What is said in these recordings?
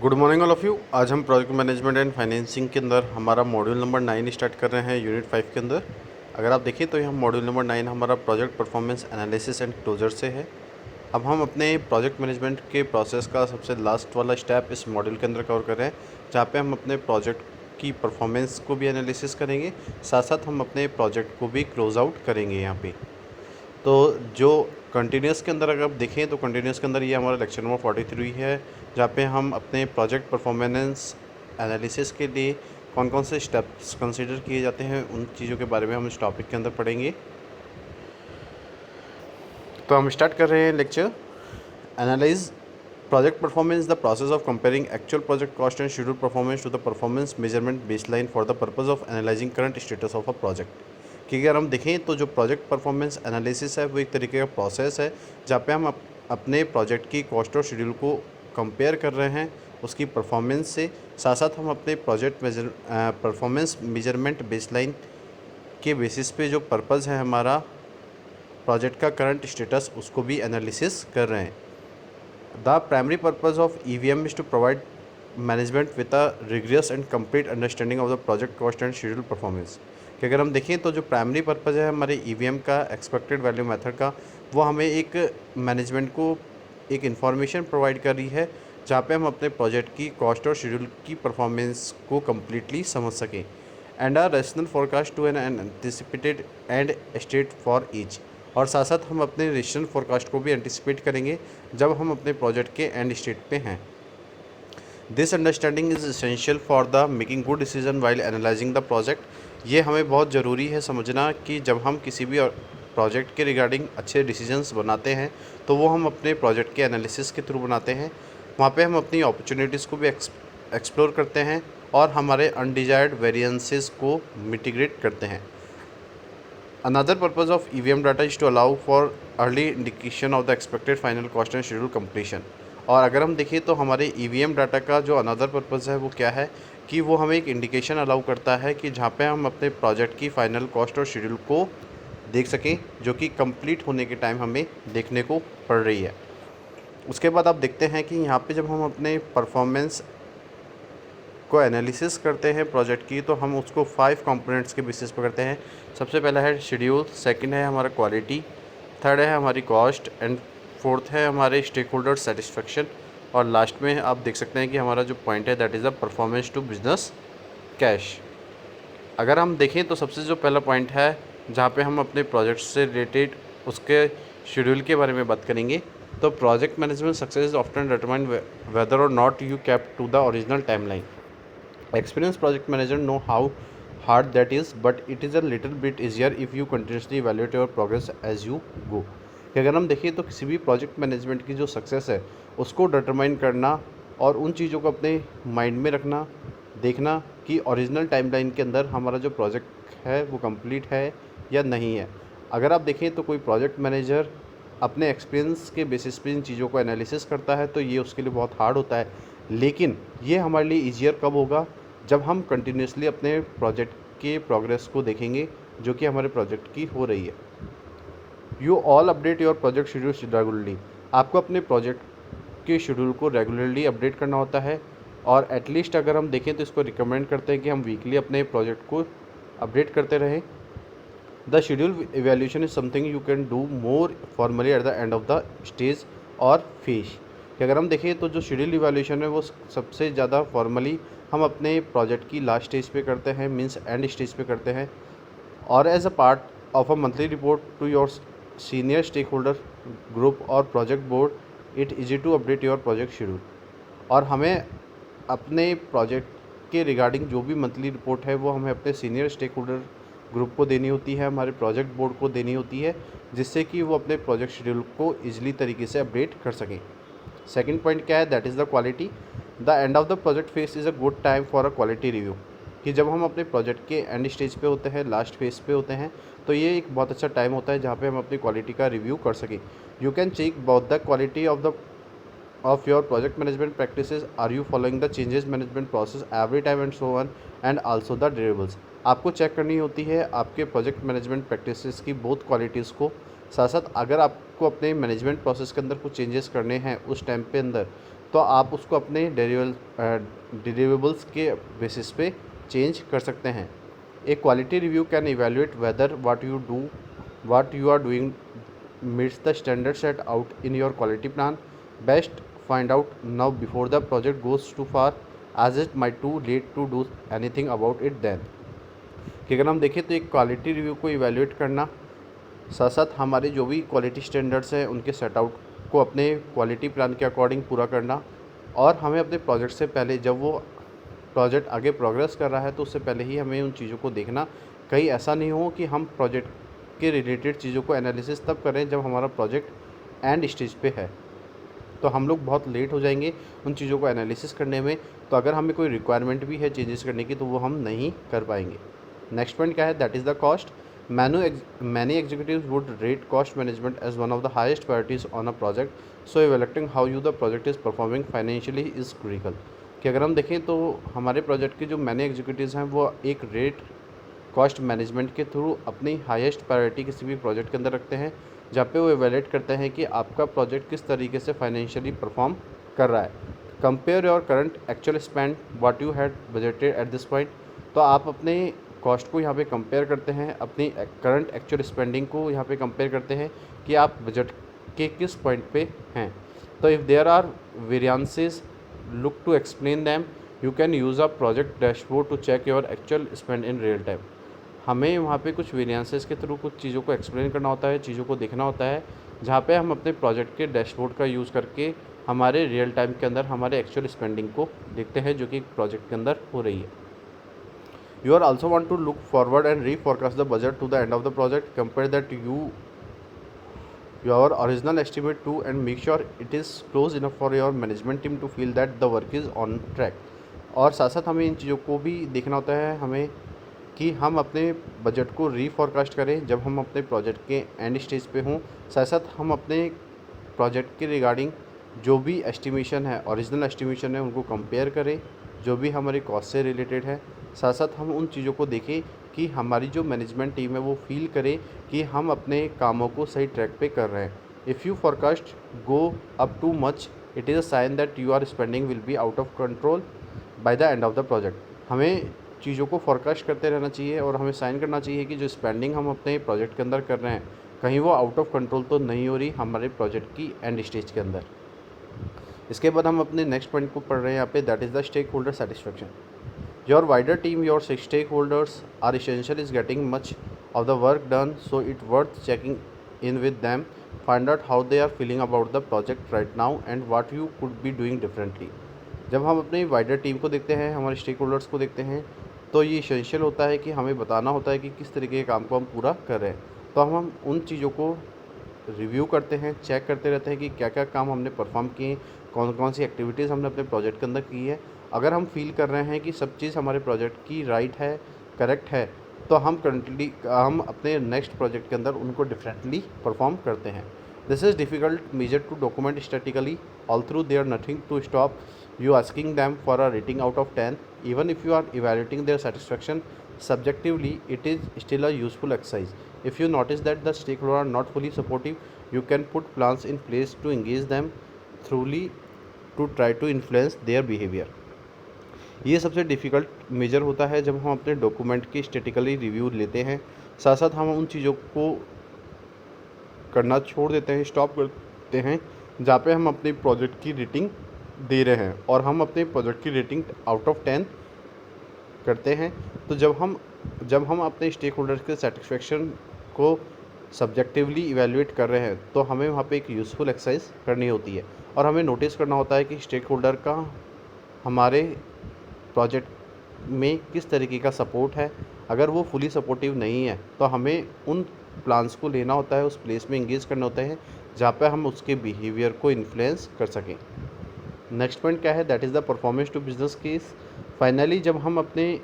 Good morning all of you. आज हम project management and financing के अंदर हमारा मॉड्यूल नंबर 9 स्टार्ट कर रहे हैं यूनिट 5 के अंदर। अगर आप देखें तो यहाँ मॉड्यूल नंबर 9 हमारा project performance analysis and closure से है। अब हम अपने प्रोजेक्ट मैनेजमेंट के प्रोसेस का सबसे लास्ट वाला स्टेप इस मॉड्यूल के अंदर कवर कर रहे हैं, जहाँ पे हम अपने प्रोजेक्ट की परफॉर्मेंस को भी एनालिसिस करेंगे, साथ साथ हम अपने प्रोजेक्ट को भी क्लोज आउट करेंगे यहाँ पे। तो जो कंटिन्यूस के अंदर अगर आप देखें तो कंटिन्यूस के अंदर ये हमारा लेक्चर नंबर 43 है, जहाँ पे हम अपने प्रोजेक्ट परफॉर्मेंस एनालिसिस के लिए कौन कौन से स्टेप्स कंसीडर किए जाते हैं उन चीज़ों के बारे में हम इस टॉपिक के अंदर पढ़ेंगे। तो हम स्टार्ट कर रहे हैं lecture. Analyse project performance the process of comparing actual project cost and schedule performance to the performance measurement baseline for the purpose of analysing current status of a project. कि अगर हम देखें तो जो प्रोजेक्ट परफॉर्मेंस एनालिसिस है वो एक तरीके का प्रोसेस है, जहाँ पे हम अपने प्रोजेक्ट की कॉस्ट और शेड्यूल को कंपेयर कर रहे हैं उसकी परफॉर्मेंस से। साथ साथ हम अपने प्रोजेक्ट परफॉर्मेंस मेजरमेंट बेसलाइन के बेसिस पे जो पर्पज़ है हमारा प्रोजेक्ट का करंट स्टेटस उसको भी एनालिसिस कर रहे हैं। The primary purpose of EVM is to provide management with a rigorous and complete understanding of the project cost and schedule performance. कि अगर हम देखें तो जो प्राइमरी पर्पज़ है हमारे EVM का एक्सपेक्टेड वैल्यू मेथड का, वो हमें एक मैनेजमेंट को एक इन्फॉर्मेशन प्रोवाइड कर रही है, जहाँ पे हम अपने प्रोजेक्ट की कॉस्ट और शेड्यूल की परफॉर्मेंस को कम्प्लीटली समझ सकें। And a rational forecast to an anticipated end state for each. और साथ साथ हम अपने रेशनल फोरकास्ट को भी एंटिसिपेट करेंगे जब हम अपने प्रोजेक्ट के एंड स्टेट पे हैं। This understanding is essential for the making good decision while analysing the project. ये हमें बहुत ज़रूरी है समझना कि जब हम किसी भी प्रोजेक्ट के रिगार्डिंग अच्छे डिसीजंस बनाते हैं तो वो हम अपने प्रोजेक्ट के एनालिसिस के थ्रू बनाते हैं। वहाँ पे हम अपनी अपॉर्चुनिटीज़ को भी एक्सप्लोर करते हैं और हमारे अनडिजायर्ड वेरिएंसेस को मिटिगेट करते हैं। Another purpose of EVM data is to allow for early indication of the expected final cost and schedule completion। और अगर हम देखें तो हमारे EVM डाटा का जो अनदर पर्पज़ है वो क्या है कि वो हमें एक इंडिकेशन अलाउ करता है कि जहाँ पे हम अपने प्रोजेक्ट की फ़ाइनल कॉस्ट और शेड्यूल को देख सकें, जो कि कंप्लीट होने के टाइम हमें देखने को पड़ रही है। उसके बाद आप देखते हैं कि यहाँ पे जब हम अपने परफॉर्मेंस को एनालिसिस करते हैं प्रोजेक्ट की, तो हम उसको 5 कंपोनेंट्स के बेसिस पर करते हैं। सबसे पहला है शेड्यूल, सेकंड है हमारा क्वालिटी, थर्ड है हमारी कॉस्ट एंड फोर्थ है हमारे स्टेक होल्डर सेटिस्फेक्शन, और लास्ट में आप देख सकते हैं कि हमारा जो पॉइंट है that is the performance to business cash. अगर हम देखें तो सबसे जो पहला पॉइंट है जहाँ पे हम अपने प्रोजेक्ट से रिलेटेड उसके शेड्यूल के बारे में बात करेंगे, तो project management success is often determine whether और not you kept to the original timeline. Experienced project manager know how hard that is, but it is a little bit easier if you continuously evaluate your progress as you go। कि अगर हम देखें तो किसी भी project management की जो success है उसको डिटरमाइन करना और उन चीज़ों को अपने माइंड में रखना, देखना कि ओरिजिनल टाइमलाइन के अंदर हमारा जो प्रोजेक्ट है वो कंप्लीट है या नहीं है। अगर आप देखें तो कोई प्रोजेक्ट मैनेजर अपने एक्सपीरियंस के बेसिस पे इन चीज़ों को एनालिसिस करता है तो ये उसके लिए बहुत हार्ड होता है, लेकिन ये हमारे लिए ईजियर कब होगा जब हम कंटिन्यूसली अपने प्रोजेक्ट के प्रोग्रेस को देखेंगे जो कि हमारे प्रोजेक्ट की हो रही है। You all update your project schedule regularly. आपको अपने प्रोजेक्ट के शेड्यूल को रेगुलरली अपडेट करना होता है, और एटलीस्ट अगर हम देखें तो इसको रिकमेंड करते हैं कि हम वीकली अपने प्रोजेक्ट को अपडेट करते रहें। The schedule evaluation is something you can do more formally at the end of the stage और फेज। कि अगर हम देखें तो जो शेड्यूल इवेल्यूशन है वो सबसे ज़्यादा फॉर्मली हम अपने प्रोजेक्ट की लास्ट स्टेज पे करते हैं, मींस एंड स्टेज पे करते हैं, और as a part of a monthly report to your senior stakeholder group और project board it easy to update your project schedule. और हमें अपने प्रोजेक्ट के रिगार्डिंग जो भी मंथली रिपोर्ट है वो हमें अपने सीनियर स्टेक होल्डर ग्रुप को देनी होती है, हमारे प्रोजेक्ट बोर्ड को देनी होती है, जिससे कि वो अपने प्रोजेक्ट शेड्यूल को ईजिली तरीके से अपडेट कर सकें। सेकंड पॉइंट क्या है, that is the quality. The end of the project phase is a good time for a quality review. कि जब हम अपने प्रोजेक्ट के एंड स्टेज पे होते हैं, लास्ट फेज पे होते हैं, तो ये एक बहुत अच्छा टाइम होता है जहाँ पे हम अपनी क्वालिटी का रिव्यू कर सकें। You can check both the quality of your project management practices, are you following the changes management process every time and so on, and also the deliverables। आपको चेक करनी होती है आपके प्रोजेक्ट मैनेजमेंट प्रैक्टिसेस की both qualities को। साथ साथ अगर आपको अपने मैनेजमेंट प्रोसेस के अंदर कुछ चेंजेस करने हैं उस टाइम पे अंदर, तो आप उसको अपने डिलीवरेबल्स के बेसिस पे चेंज कर सकते हैं। A quality review can evaluate whether what you are doing meets the standard set out in your quality plan. Best find out now before the project goes too far, as it might too late to do anything about it then। कि अगर हम देखें तो एक quality review को evaluate करना, साथ साथ हमारे जो भी क्वालिटी स्टैंडर्ड्स हैं उनके सेट आउट को अपने क्वालिटी प्लान के अकॉर्डिंग पूरा करना, और हमें अपने प्रोजेक्ट से पहले जब वो प्रोजेक्ट आगे प्रोग्रेस कर रहा है तो उससे पहले ही हमें उन चीज़ों को देखना, कहीं ऐसा नहीं हो कि हम प्रोजेक्ट के रिलेटेड चीज़ों को एनालिसिस तब करें जब हमारा प्रोजेक्ट एंड स्टेज पे है, तो हम लोग बहुत लेट हो जाएंगे उन चीज़ों को एनालिसिस करने में। तो अगर हमें कोई रिक्वायरमेंट भी है चेंजेस करने की तो वो हम नहीं कर पाएंगे। नेक्स्ट पॉइंट क्या है, that is the cost. Many executives would rate cost management as one of the highest priorities on a project, so evaluating how the project is performing financially is critical. कि अगर हम देखें तो हमारे project के जो मैनी एग्जीक्यूटिव्स हैं वो एक रेट कॉस्ट मैनेजमेंट के थ्रू अपनी हाईएस्ट प्रायोरिटी किसी भी प्रोजेक्ट के अंदर रखते हैं, जहाँ पे वो इवैल्यूएट करते हैं कि आपका प्रोजेक्ट किस तरीके से फाइनेंशियली परफॉर्म कर रहा है। Compare your current actual spend what you had budgeted at this point. तो आप अपने कॉस्ट को यहाँ पे कंपेयर करते हैं, अपनी करंट एक्चुअल स्पेंडिंग को यहाँ पे कंपेयर करते हैं कि आप बजट के किस पॉइंट पे हैं। तो if there are variances, look to explain them. You can use a project dashboard to check your actual spend in real time. हमें वहाँ पे कुछ वेरिएंसेस के थ्रू कुछ चीज़ों को एक्सप्लेन करना होता है, चीज़ों को देखना होता है, जहाँ पे हम अपने प्रोजेक्ट के डैशबोर्ड का यूज़ करके हमारे रियल टाइम के अंदर हमारे एक्चुअल स्पेंडिंग को देखते हैं जो कि प्रोजेक्ट के अंदर हो रही है। You are also want to look forward and reforecast the budget to the end of the project, compare that your original estimate to and make sure it is close enough for your management team to feel that the work is on track। और साथ साथ हमें इन चीज़ों को भी देखना होता है हमें कि हम अपने बजट को रीफॉरकास्ट करें जब हम अपने प्रोजेक्ट के एंड स्टेज पे हों। साथ साथ हम अपने प्रोजेक्ट के रिगार्डिंग जो भी एस्टिमेशन है, ओरिजिनल एस्टिमेशन है, उनको कंपेयर करें जो भी हमारे कॉस्ट से रिलेटेड है। साथ साथ हम उन चीज़ों को देखें कि हमारी जो मैनेजमेंट टीम है वो फील करे कि हम अपने कामों को सही ट्रैक पे कर रहे हैं। If you forecast go up too much, it is a sign that you are spending will be out of control by the end of the project. हमें चीज़ों को फोरकास्ट करते रहना चाहिए और हमें साइन करना चाहिए कि जो स्पेंडिंग हम अपने प्रोजेक्ट के अंदर कर रहे हैं कहीं वो आउट ऑफ कंट्रोल तो नहीं हो रही हमारे प्रोजेक्ट की एंड स्टेज के अंदर। इसके बाद हम अपने नेक्स्ट पॉइंट को पढ़ रहे हैं यहाँ पे, that is the stake holder satisfaction. Your wider team, your stakeholders are essential is getting much of the work done, so it's worth checking in with them, find out how they are feeling about the project right now and what you could be doing differently। जब हम अपनी wider team को देखते हैं, हमारे stake holders को देखते हैं, तो ये इसेंशियल होता है कि हमें बताना होता है कि किस तरीके के काम को हम पूरा कर रहे हैं। तो हम उन चीज़ों को रिव्यू करते हैं, चेक करते रहते हैं कि क्या क्या काम हमने परफॉर्म किए, कौन कौन सी एक्टिविटीज़ हमने अपने प्रोजेक्ट के अंदर की है। अगर हम फील कर रहे हैं कि सब चीज़ हमारे प्रोजेक्ट की राइट है, करेक्ट है, तो हम अपने नेक्स्ट प्रोजेक्ट के अंदर उनको डिफरेंटली परफॉर्म करते हैं। This is difficult measure to document statically, all through there nothing to stop you asking them for a rating out of 10। even if you are evaluating their satisfaction subjectively, it is still a useful exercise। if you notice that the stakeholders are not fully supportive, you can put plans in place to engage them thoroughly to try to influence their behavior। ये सबसे difficult major होता है जब हम अपने document की statically review लेते हैं। साथ साथ हम उन चीज़ों को करना छोड़ देते हैं, स्टॉप करते हैं जहाँ पे हम अपने प्रोजेक्ट की रेटिंग दे रहे हैं और हम अपने प्रोजेक्ट की रेटिंग आउट ऑफ 10 करते हैं। तो जब हम अपने स्टेक होल्डर्स के सेटिस्फेक्शन को सब्जेक्टिवली इवैल्यूएट कर रहे हैं तो हमें वहाँ पे एक यूज़फुल एक्सरसाइज करनी होती है और हमें नोटिस करना होता है कि स्टेक होल्डर का हमारे प्रोजेक्ट में किस तरीके का सपोर्ट है। अगर वो फुली सपोर्टिव नहीं है तो हमें उन प्लान्स को लेना होता है, उस प्लेस में इंगेज करना होता है जहाँ पे हम उसके बिहेवियर को इन्फ्लुएंस कर सकें। नेक्स्ट पॉइंट क्या है, that is the performance to business case. Finally जब हम अपने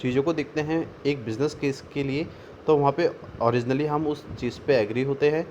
चीज़ों को देखते हैं एक बिज़नेस केस के लिए, तो वहाँ पे ओरिजिनली हम उस चीज़ पे एग्री होते हैं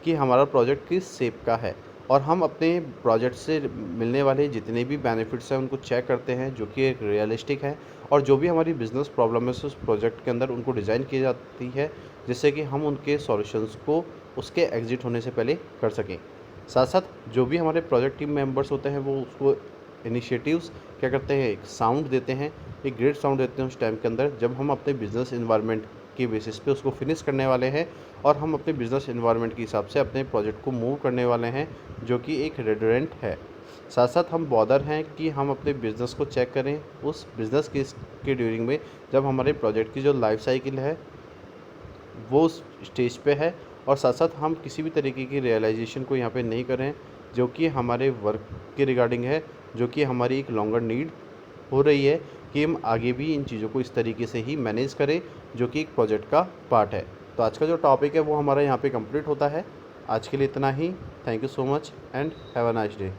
कि हमारा प्रोजेक्ट किस शेप का है और हम अपने प्रोजेक्ट से मिलने वाले जितने भी बेनिफिट्स हैं उनको चेक करते हैं जो कि एक रियलिस्टिक है, और जो भी हमारी बिज़नेस प्रॉब्लम है उस प्रोजेक्ट के अंदर उनको डिज़ाइन की जाती है जिससे कि हम उनके सॉल्यूशंस को उसके एग्ज़िट होने से पहले कर सकें। साथ साथ जो भी हमारे प्रोजेक्ट टीम मेंबर्स होते हैं वो उसको इनिशिएटिव्स क्या करते हैं, एक साउंड देते हैं, एक ग्रेट साउंड देते हैं उस टाइम के अंदर जब हम अपने बिजनेस इन्वायरमेंट के बेसिस पे उसको फिनिश करने वाले हैं और हम अपने बिजनेस इन्वायरमेंट के हिसाब से अपने प्रोजेक्ट को मूव करने वाले हैं, जो कि एक रेडोरेंट है। साथ साथ हम बॉदर हैं कि हम अपने बिज़नेस को चेक करें उस बिज़नेस के ड्यूरिंग में जब हमारे प्रोजेक्ट की जो लाइफ साइकिल है वो उस स्टेज पे है, और साथ साथ हम किसी भी तरीके की रियलाइजेशन को यहाँ पे नहीं करें जो कि हमारे वर्क के रिगार्डिंग है, जो कि हमारी एक लॉन्गर नीड हो रही है कि हम आगे भी इन चीज़ों को इस तरीके से ही मैनेज करें जो कि एक प्रोजेक्ट का पार्ट है। तो आज का जो टॉपिक है वो हमारा यहाँ पे कंप्लीट होता है। आज के लिए इतना ही। Thank you so much and have a nice day.